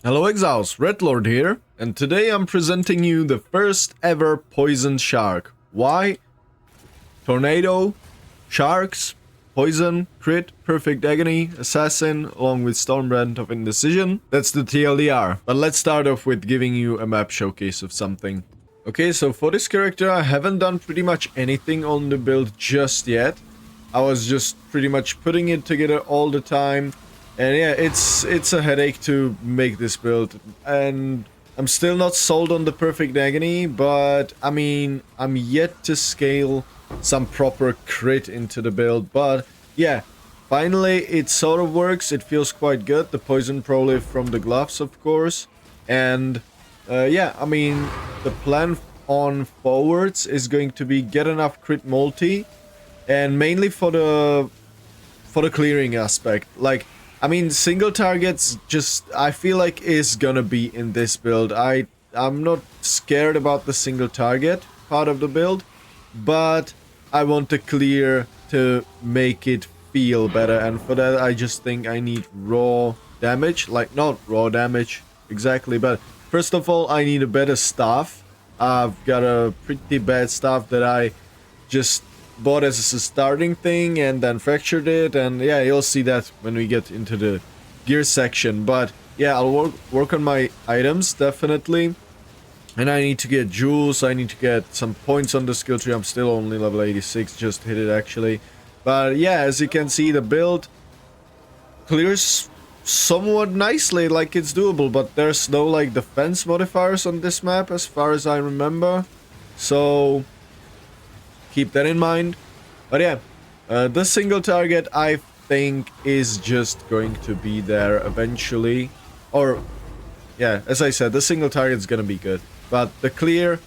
Hello Exiles, Red Lord here, and today I'm presenting you the first ever poison shark. Why? Tornado, sharks, poison, crit, perfect agony, assassin, along with Stormbrand of Indecision. That's the TLDR. But let's start off with giving you a map showcase of something. Okay, so for this character I haven't done pretty much anything on the build just yet. I was just pretty much putting it together all the time. And yeah, it's a headache to make this build, and I'm still not sold on the perfect agony, but I mean, I'm yet to scale some proper crit into the build, but yeah, finally it sort of works. It feels quite good. The poison prolife from the gloves, of course, and yeah, I mean, the plan on forwards is going to be get enough crit multi, and mainly for the clearing aspect, like. I mean, single targets just, I feel like, is gonna be in this build. I'm not scared about the single target part of the build, but I want to clear to make it feel better, and for that I just think I need raw damage. Like, not raw damage exactly, but first of all I need a better staff. I've got a pretty bad staff that I just bought as a starting thing and then fractured it, and yeah, you'll see that when we get into the gear section. But yeah, I'll work on my items definitely, and I need to get jewels. I need to get some points on the skill tree. I'm still only level 86, just hit it actually. But yeah, as you can see, the build clears somewhat nicely, like it's doable, but there's no like defense modifiers on this map as far as I remember, so keep that in mind. But yeah, the single target I think is just going to be there eventually. Or yeah, as I said, the single target is gonna be good, but the clear,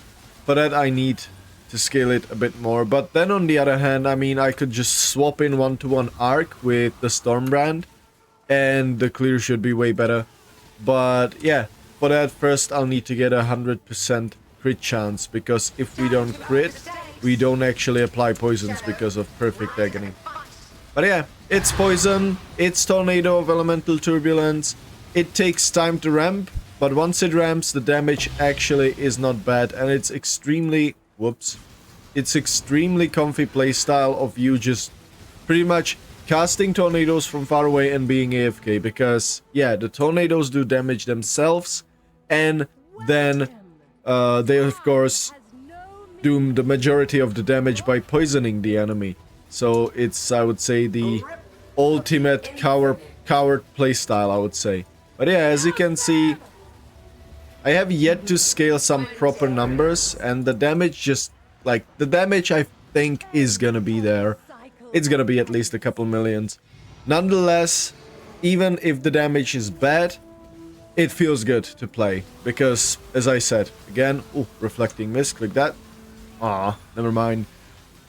for that I need to scale it a bit more. But then on the other hand, I mean, I could just swap in 1-to-1 arc with the Stormbrand and the clear should be way better. But yeah, for that first I'll need to get 100% crit chance, because if we don't crit, we don't actually apply poisons because of perfect agony. But yeah, it's poison, it's tornado of elemental turbulence. It takes time to ramp, but once it ramps, the damage actually is not bad, and it's extremely it's extremely comfy playstyle of you just pretty much casting tornadoes from far away and being AFK, because yeah, the tornadoes do damage themselves, and then they of course do the majority of the damage by poisoning the enemy. So it's, I would say, the ultimate coward playstyle, I would say. But yeah, as you can see, I have yet to scale some proper numbers, and the damage just, like, the damage I think is gonna be there. It's gonna be at least a couple millions. Nonetheless, even if the damage is bad, it feels good to play, because, as I said, again, reflecting miss, click that. Never mind.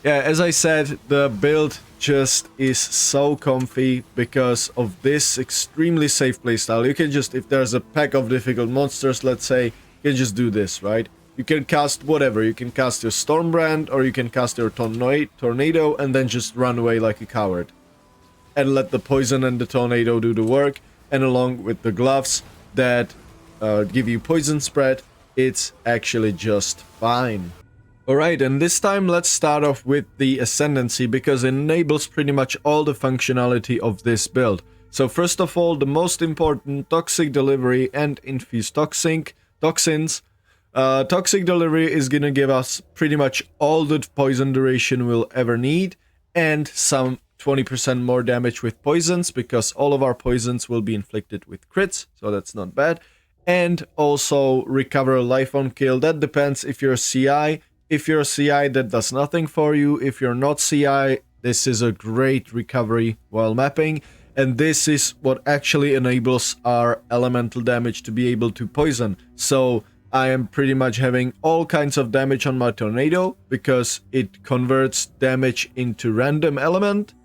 Yeah, as I said, the build just is so comfy because of this extremely safe playstyle. You can just, if there's a pack of difficult monsters, let's say, you can just do this, right? You can cast whatever. You can cast your Stormbrand, or you can cast your Tornado, and then just run away like a coward. And let the poison and the Tornado do the work, and along with the gloves that give you poison spread, it's actually just fine. Alright, and this time let's start off with the Ascendancy, because it enables pretty much all the functionality of this build. So first of all, the most important, toxic delivery and infused toxins. Toxic delivery is gonna give us pretty much all the poison duration we'll ever need, and some 20% more damage with poisons, because all of our poisons will be inflicted with crits, so that's not bad. And also recover life on kill. That depends if you're CI. If you're a CI, that does nothing for you. If you're not CI, this is a great recovery while mapping. And this is what actually enables our elemental damage to be able to poison. So I am pretty much having all kinds of damage on my Tornado, because it converts damage into random element.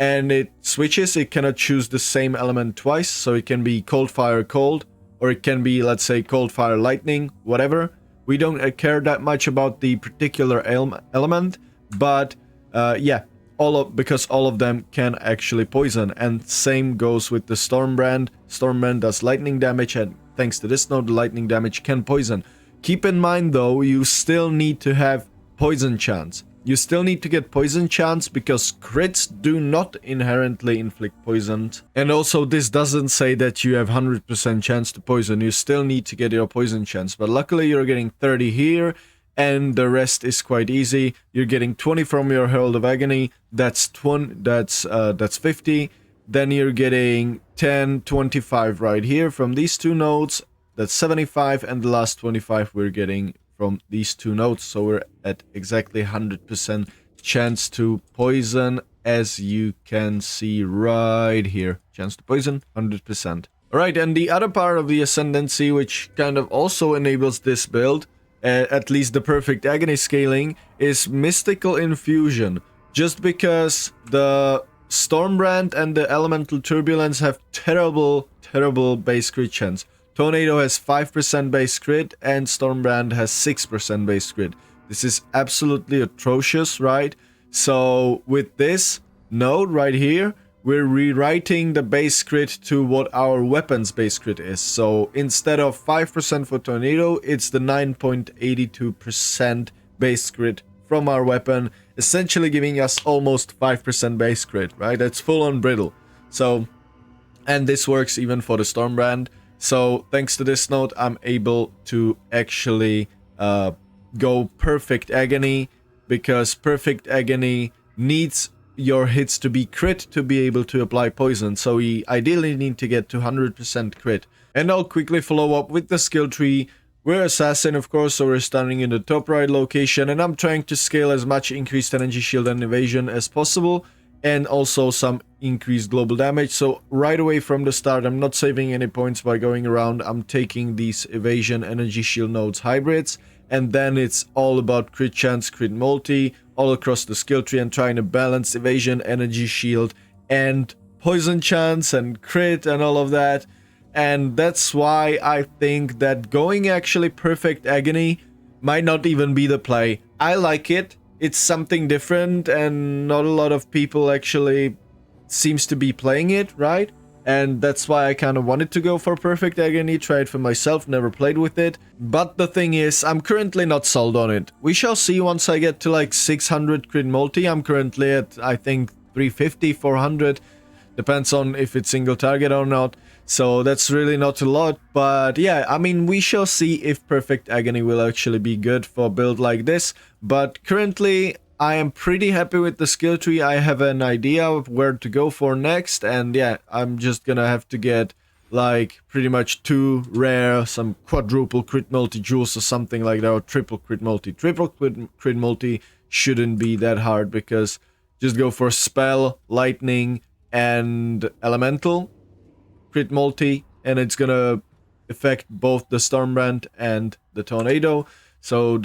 And it switches, it cannot choose the same element twice. So it can be cold, fire, cold. Or it can be, let's say, cold, fire, lightning, whatever. We don't care that much about the particular element, but yeah, because all of them can actually poison. And same goes with the Stormbrand. Stormbrand does lightning damage and thanks to this node, the lightning damage can poison. Keep in mind though, you still need to have poison chance. You still need to get poison chance because crits do not inherently inflict poison. And also this doesn't say that you have 100% chance to poison. You still need to get your poison chance. But luckily you're getting 30 here and the rest is quite easy. You're getting 20 from your Herald of Agony. That's 50. Then you're getting 10, 25 right here from these two nodes. That's 75, and the last 25 we're getting from these two nodes. So we're at exactly 100% chance to poison, as you can see right here. Chance to poison, 100%. Alright, and the other part of the Ascendancy, which kind of also enables this build, at least the perfect Agony scaling, is Mystical Infusion. Just because the Stormbrand and the Elemental Turbulence have terrible base crit chance. Tornado has 5% base crit and Stormbrand has 6% base crit. This is absolutely atrocious, right? So with this node right here, we're rewriting the base crit to what our weapon's base crit is. So instead of 5% for Tornado, it's the 9.82% base crit from our weapon, essentially giving us almost 5% base crit, right? That's full on brittle. So, and this works even for the Stormbrand. So thanks to this node, I'm able to actually go Perfect Agony, because Perfect Agony needs your hits to be crit to be able to apply poison. So we ideally need to get to 100% crit. And I'll quickly follow up with the skill tree. We're Assassin, of course, so we're starting in the top right location, and I'm trying to scale as much increased energy shield and evasion as possible, and also some increased global damage. So right away from the start, I'm not saving any points by going around. I'm taking these evasion energy shield nodes hybrids, and then it's all about crit chance, crit multi, all across the skill tree, and trying to balance evasion, energy shield, and poison chance, and crit, and all of that. And that's why I think that going actually Perfect Agony might not even be the play. I like it. It's something different, and not a lot of people actually seems to be playing it, right? And that's why I kind of wanted to go for Perfect Agony, try it for myself, never played with it. But the thing is, I'm currently not sold on it. We shall see once I get to like 600 crit multi. I'm currently at, I think, 350, 400. Depends on if it's single target or not. So that's really not a lot. But yeah, I mean, we shall see if Perfect Agony will actually be good for a build like this. But currently, I am pretty happy with the skill tree. I have an idea of where to go for next. And yeah, I'm just gonna have to get like pretty much 2 rare, some quadruple crit multi jewels or something like that, or triple crit multi. Triple crit multi shouldn't be that hard, because just go for spell, lightning, and elemental crit multi, and it's gonna affect both the Stormbrand and the Tornado. So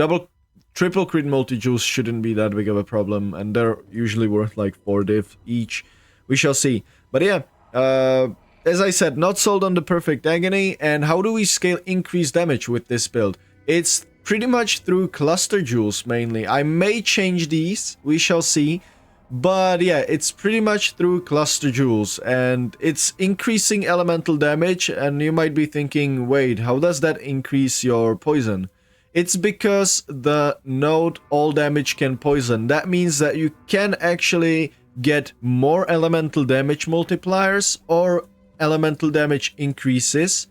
triple crit multi jewels shouldn't be that big of a problem, and they're usually worth like 4 div each. We shall see. But yeah, as I said, not sold on the Perfect Agony. And how do we scale increased damage with this build? It's pretty much through cluster jewels mainly. I may change these, we shall see. But yeah, it's pretty much through cluster jewels, and it's increasing elemental damage. And you might be thinking, wait, how does that increase your poison? It's because the node all damage can poison. That means that you can actually get more elemental damage multipliers or elemental damage increases,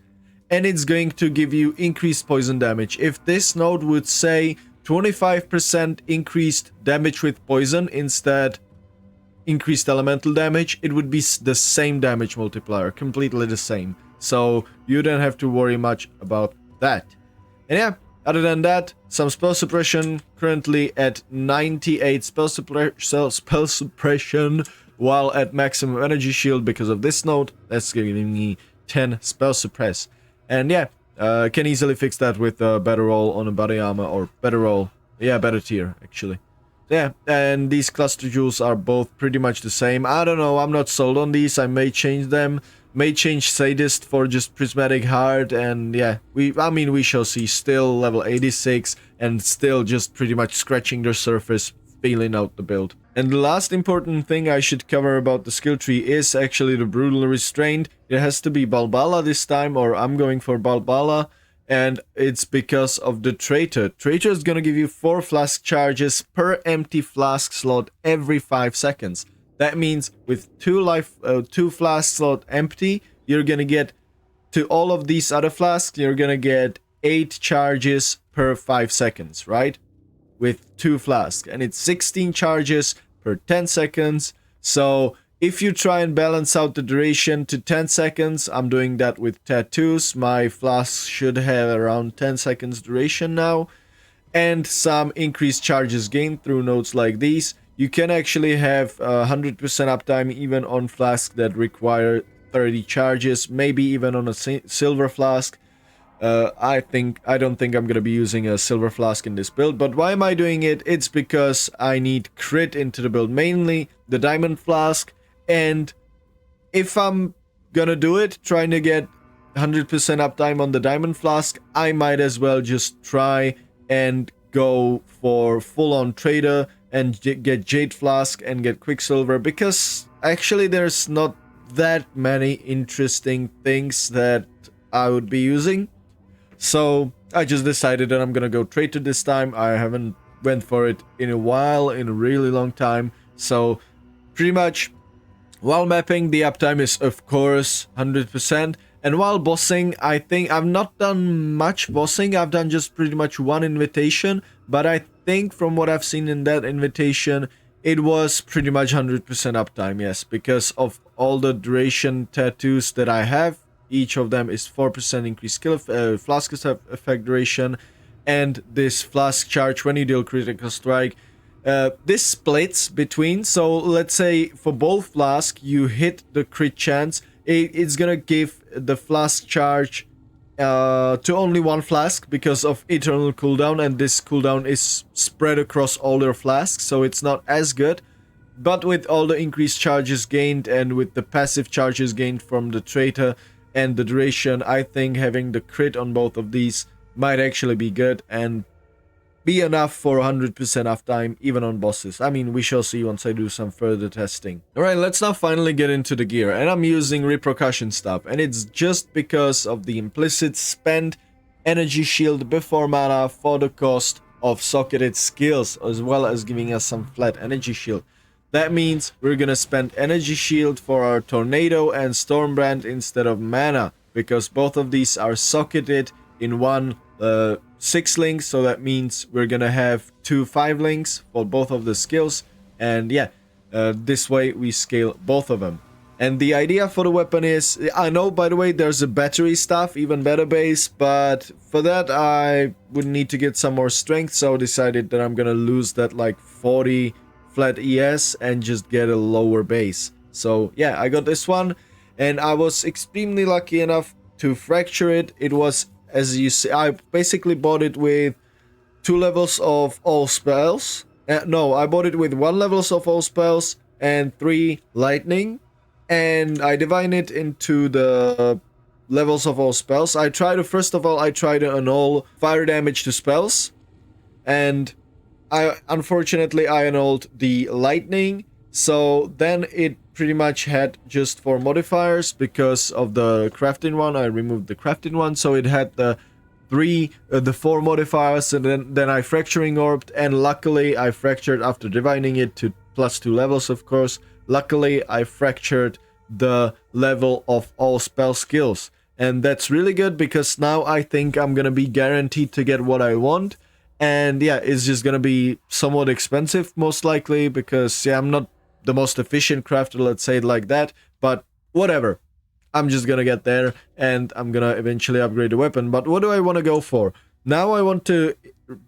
and it's going to give you increased poison damage. If this node would say 25% increased damage with poison instead increased elemental damage, it would be the same damage multiplier, completely the same. So you don't have to worry much about that. And yeah, other than that, some spell suppression, currently at 98 spell suppression, while at maximum energy shield because of this node. That's giving me 10 spell suppress. And yeah, can easily fix that with a better roll on a body armor, or better roll, yeah, better tier actually. Yeah, and these cluster jewels are both pretty much the same. I don't know, I'm not sold on these. I may change them. May change Sadist for just Prismatic Heart, and yeah, I mean, we shall see. Still level 86, and still just pretty much scratching the surface feeling out the build. And the last important thing I should cover about the skill tree is actually the Brutal Restraint. It has to be Balbala this time, or I'm going for Balbala. And it's because of the Traitor. Traitor is gonna give you 4 flask charges per empty flask slot every 5 seconds. That means with 2 flask slot empty, you're gonna get to all of these other flasks, you're gonna get 8 charges per 5 seconds, right? With 2 flasks, and it's 16 charges per 10 seconds. So if you try and balance out the duration to 10 seconds, I'm doing that with tattoos. My flasks should have around 10 seconds duration now, and some increased charges gained through nodes like these. You can actually have 100% uptime even on flasks that require 30 charges, maybe even on a silver flask. I don't think I'm gonna be using a silver flask in this build, but why am I doing it? It's because I need crit into the build, mainly the diamond flask, and if I'm gonna do it, trying to get 100% uptime on the diamond flask, I might as well just try and go for full-on trader and get jade flask and get quicksilver, because actually there's not that many interesting things that I would be using. So I just decided that I'm gonna go traitor this time. I haven't went for it in a while, in a really long time. So pretty much while mapping, the uptime is of course 100%. And while bossing, I think I've not done much bossing. I've done just pretty much one invitation, but I think from what I've seen in that invitation, it was pretty much 100% uptime, yes, because of all the duration tattoos that I have. Each of them is 4% increased skill flask effect duration, and this flask charge when you deal critical strike. This splits between, so let's say for both flask you hit the crit chance, it's gonna give the flask charge to only one flask because of eternal cooldown, and this cooldown is spread across all their flasks, so it's not as good. But with all the increased charges gained and with the passive charges gained from the traitor and the duration, I think having the crit on both of these might actually be good and be enough for 100% uptime even on bosses. I mean, we shall see once I do some further testing. Alright, let's now finally get into the gear, and I'm using repercussion stuff, and it's just because of the implicit spend energy shield before mana for the cost of socketed skills, as well as giving us some flat energy shield. That means we're gonna spend energy shield for our tornado and stormbrand instead of mana, because both of these are socketed in one 6 links, so that means we're gonna have 2 5 links for both of the skills, and yeah, this way we scale both of them. And the idea for the weapon is, I know by the way there's a battery stuff, even better base, but for that I would need to get some more strength, so I decided that I'm gonna lose that like 40 flat ES and just get a lower base. So yeah, I got this one, and I was extremely lucky enough to fracture it. It was, as you see, I basically bought it with 2 levels of all spells. No, I bought it with 1 levels of all spells and 3 lightning, and I divide it into the levels of all spells. I try to, first of all, I try to annul fire damage to spells, and unfortunately I annulled the lightning, so then it pretty much had just 4 modifiers because of the crafting one. I removed the crafting one, so it had the 4 modifiers, and then I fracturing orbed, and luckily I fractured after dividing it to +2 levels, of course. Luckily I fractured the level of all spell skills, and that's really good because now I think I'm gonna be guaranteed to get what I want. And yeah, it's just gonna be somewhat expensive most likely, because yeah, I'm not the most efficient crafter, let's say it like that, but whatever, I'm just gonna get there and I'm gonna eventually upgrade the weapon. But what do I want to go for now? I want to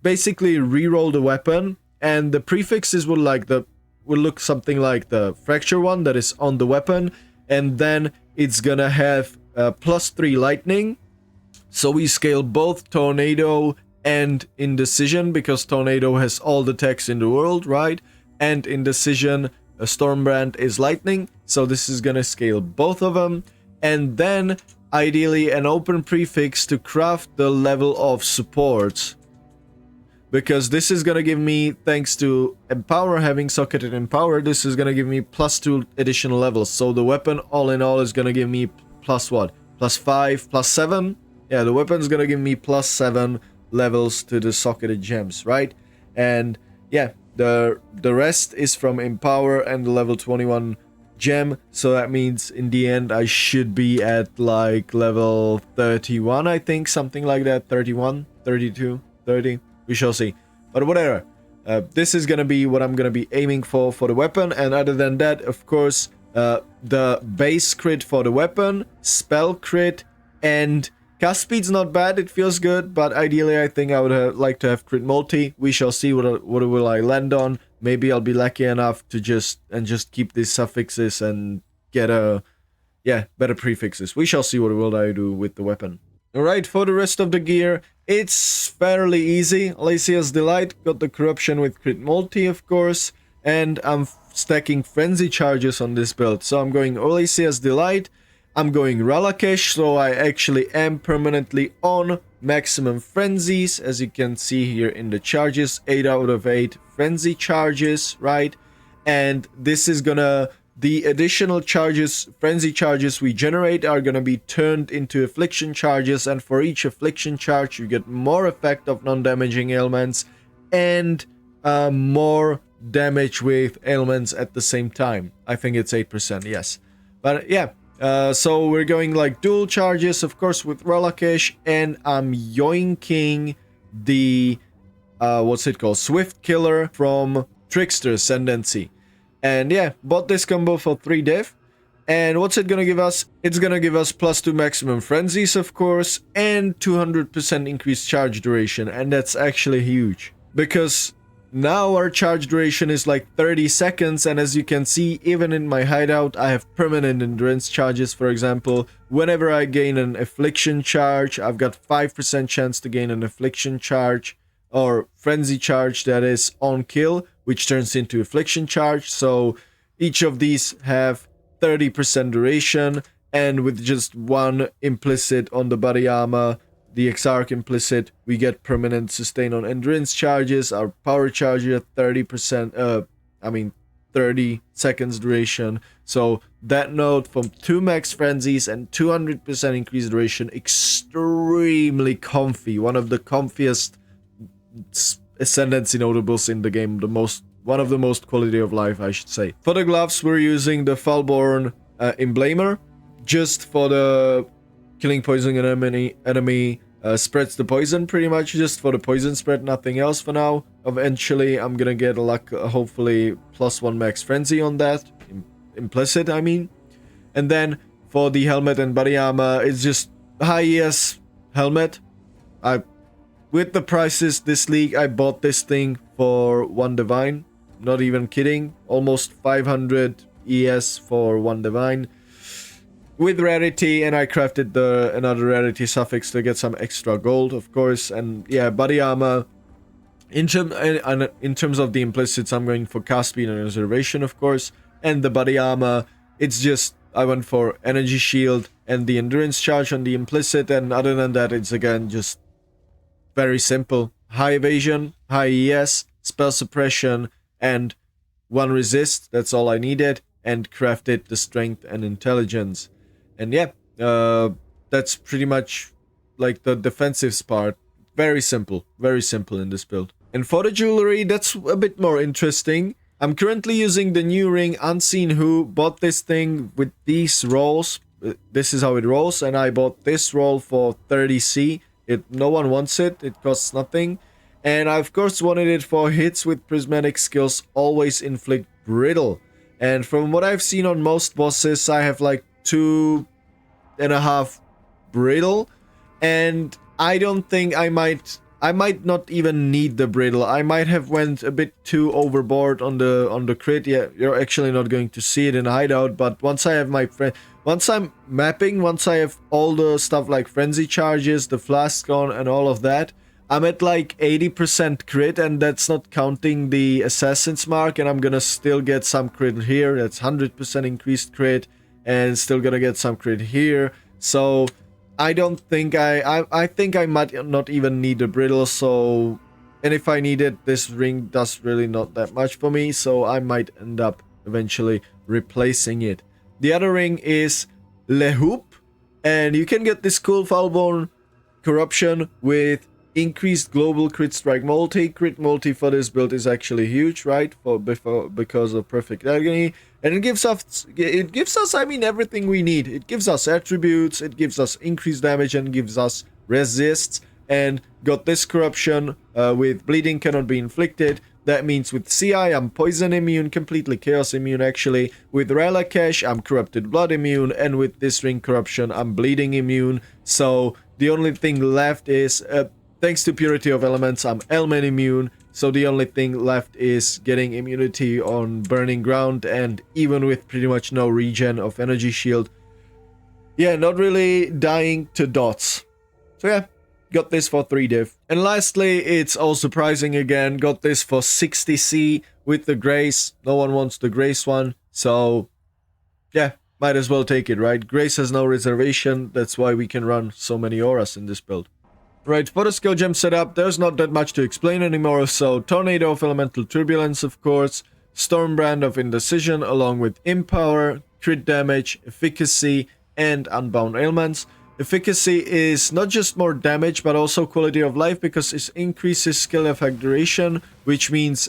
basically re-roll the weapon, and the prefixes will look something like the fracture one that is on the weapon, and then it's gonna have +3 lightning, so we scale both tornado and Indecision, because Tornado has all the techs in the world, right? And Indecision, Stormbrand is lightning, so this is gonna scale both of them. And then ideally an open prefix to craft the level of supports, because this is gonna give me, thanks to Empower, having socketed Empower, this is gonna give me +2 additional levels. So the weapon all in all is gonna give me plus what? +5, +7? Yeah, the weapon's gonna give me +7 levels to the socketed gems, right? And yeah, the rest is from Empower and the level 21 gem. So that means in the end I should be at like level 31, I think, something like that. 31, 32, 30, we shall see. But whatever, this is gonna be what I'm gonna be aiming for the weapon. And other than that, of course, the base crit for the weapon, spell crit, and cast speed's not bad, it feels good, but ideally I think I would like to have crit multi. We shall see what will I land on. Maybe I'll be lucky enough to just keep these suffixes and get better prefixes. We shall see what will I do with the weapon. Alright, for the rest of the gear, it's fairly easy. Alessia's Delight, got the corruption with crit multi, of course, and I'm stacking frenzy charges on this build. So I'm going Alessia's Delight, I'm going Ralakesh, so I actually am permanently on maximum frenzies, as you can see here in the charges, 8 out of 8 frenzy charges, right? And this is gonna, the additional charges, frenzy charges we generate are gonna be turned into affliction charges, and for each affliction charge you get more effect of non-damaging ailments and more damage with ailments at the same time. I think it's 8%, yes. But yeah. So we're going like dual charges, of course, with Ralakesh, and I'm yoinking the what's it called, Swift Killer from Trickster Ascendancy. And yeah, bought this combo for 3 div. And what's it gonna give us? It's gonna give us +2 maximum frenzies, of course, and 200% increased charge duration, and that's actually huge, because now our charge duration is like 30 seconds, and as you can see, even in my hideout, I have permanent endurance charges, for example. Whenever I gain an affliction charge, I've got 5% chance to gain an affliction charge, or frenzy charge, that is, on kill, which turns into affliction charge. So each of these have 30% duration, and with just one implicit on the body armor, the Exarch implicit, we get permanent sustain on endurance charges. Our power charge at 30%, 30 seconds duration. So that note from 2 max frenzies and 200% increased duration, extremely comfy. One of the comfiest Ascendancy notables in the game. One of the most quality of life, I should say. For the gloves, we're using the Falborn Emblamer, just for the killing poison enemy spreads the poison, pretty much just for the poison spread, nothing else for now. Eventually I'm gonna get hopefully +1 max frenzy on that, implicit I mean. And then for the helmet and body armor, it's just high ES helmet. With the prices this league, I bought this thing for 1 divine, not even kidding, almost 500 ES for 1 divine. With rarity, and I crafted another rarity suffix to get some extra gold, of course. And yeah, body armor. In terms of the implicits, I'm going for cast speed and reservation, of course. And the body armor, it's just, I went for energy shield and the endurance charge on the implicit. And other than that, it's again just very simple. High evasion, high ES, spell suppression, and 1 resist. That's all I needed. And crafted the strength and intelligence. And yeah, that's pretty much like the defensive part. Very simple in this build. And for the jewelry, that's a bit more interesting. I'm currently using the new ring Unseen Who. Bought this thing with these rolls. This is how it rolls, and I bought this roll for 30C. No one wants it, it costs nothing. And I of course wanted it for hits with prismatic skills, always inflict brittle. And from what I've seen on most bosses, I have like 2.5 brittle, and I don't think I might not even need the brittle. I might have went a bit too overboard on the crit. Yeah, you're actually not going to see it in hideout, but once I have once I'm mapping, once I have all the stuff like frenzy charges, the flask on, and all of that, I'm at like 80% crit, and that's not counting the assassin's mark, and I'm gonna still get some crit here. That's 100% increased crit, and still gonna get some crit here. So I don't think I think I might not even need a brittle. So And if I need it, this ring does really not that much for me, so I might end up eventually replacing it. The other ring is Le Hoop, and you can get this cool Foulborn Corruption with increased global crit strike multi. Crit multi for this build is actually huge, right? Because of Perfect Agony, and it gives us, I mean, everything we need. It gives us attributes, it gives us increased damage, and gives us resists. And got this corruption with bleeding cannot be inflicted. That means with CI, I'm poison immune, completely chaos immune actually. With Relakesh, I'm corrupted blood immune, and with this ring corruption, I'm bleeding immune. So the only thing left is, thanks to Purity of Elements, I'm Element immune. So the only thing left is getting immunity on Burning Ground, and even with pretty much no regen of Energy Shield, yeah, not really dying to dots. So yeah. Got this for 3 div. And lastly, it's all surprising again, got this for 60C with the Grace. No one wants the Grace one, so yeah, might as well take it, right? Grace has no reservation, that's why we can run so many auras in this build. Right, for the skill gem setup, there's not that much to explain anymore, so Tornado of Elemental Turbulence, of course, Stormbrand of Indecision along with Empower, crit damage, efficacy, and Unbound Ailments. Efficacy is not just more damage, but also quality of life, because it increases skill effect duration, which means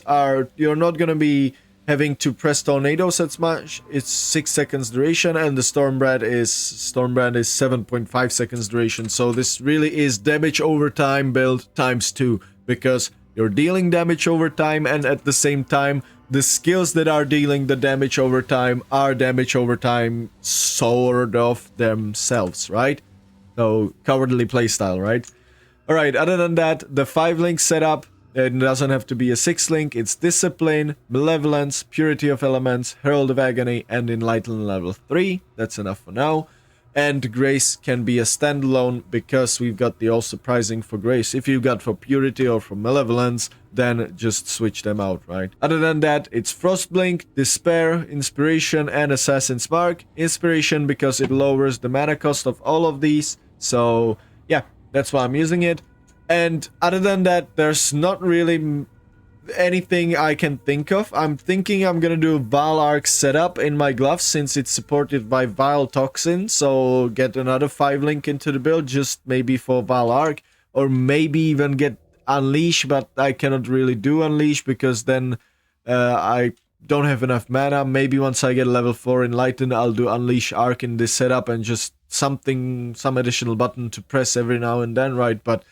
you're not going to be having to press tornadoes as much. It's 6 seconds duration, and the Stormbrand is 7.5 seconds duration. So this really is damage over time build times 2, because you're dealing damage over time, and at the same time, the skills that are dealing the damage over time are damage over time sort of themselves, right? So, cowardly playstyle, right? Alright, other than that, the 5-link setup, it doesn't have to be a 6-link. It's Discipline, Malevolence, Purity of Elements, Herald of Agony, and Enlighten level 3. That's enough for now. And Grace can be a standalone, because we've got the all-surprising for Grace. If you've got for Purity or for Malevolence, then just switch them out, right? Other than that, it's Frostblink, Despair, Inspiration, and Assassin's Mark. Inspiration because it lowers the mana cost of all of these. So, yeah, that's why I'm using it. And other than that, there's not really anything I can think of. I'm thinking I'm gonna do a Val Arc setup in my gloves, since it's supported by Vile Toxin. So, get another 5-link into the build, just maybe for Val Arc. Or maybe even get Unleash, but I cannot really do Unleash, because then I don't have enough mana. Maybe once I get level 4 Enlighten, I'll do Unleash Arc in this setup, and just some additional button to press every now and then, right? But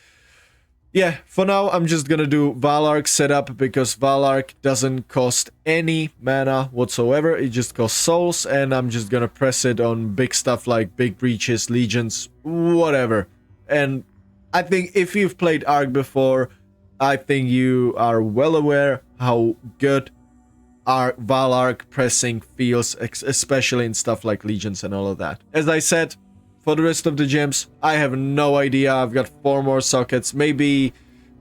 yeah, for now, I'm just gonna do Val Arc setup, because Val Arc doesn't cost any mana whatsoever. It just costs souls, and I'm just gonna press it on big stuff like Big Breaches, Legions, whatever. And I think if you've played Arc before, I think you are well aware how good Val Arc pressing feels, especially in stuff like Legions and all of that. As I said, for the rest of the gems, I have no idea. I've got 4 more sockets. Maybe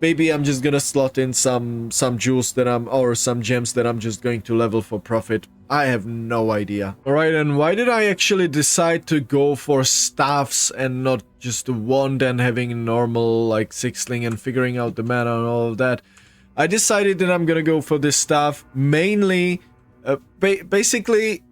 I'm just gonna slot in some jewels or some gems that I'm just going to level for profit. I have no idea. Alright, and why did I actually decide to go for staffs and not just a wand and having a normal like 6-link and figuring out the mana and all of that? I decided that I'm gonna go for this staff mainly, basically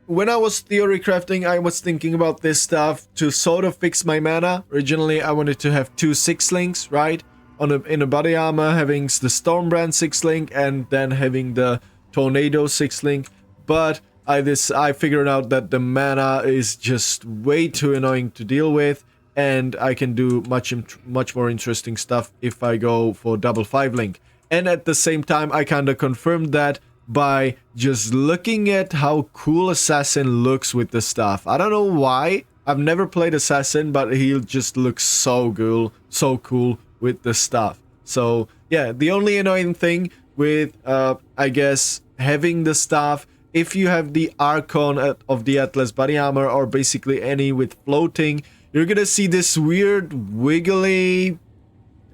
when I was theory crafting, I was thinking about this stuff to sort of fix my mana. Originally, I wanted to have 2 6-links, right? In a body armor, having the Stormbrand 6-link and then having the Tornado 6-link. But I figured out that the mana is just way too annoying to deal with, and I can do much more interesting stuff if I go for double 5-link. And at the same time, I kind of confirmed that by just looking at how cool Assassin looks with the staff. I don't know why. I've never played Assassin, but he just looks so cool with the staff. So yeah, the only annoying thing with I guess having the staff, if you have the Archon of the Atlas body armor, or basically any with floating, you're gonna see this weird wiggly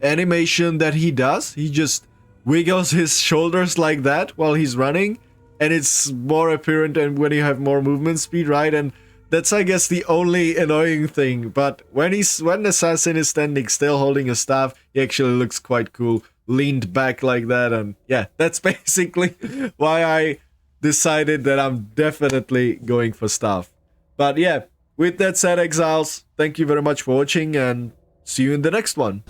animation that he does. He just wiggles his shoulders like that while he's running, and it's more apparent and when you have more movement speed, right? And that's, I guess, the only annoying thing. But when Assassin is standing still holding a staff, he actually looks quite cool. leaned back like that. And yeah, that's basically why I decided that I'm definitely going for staff. But yeah, with that said, exiles, thank you very much for watching and see you in the next one.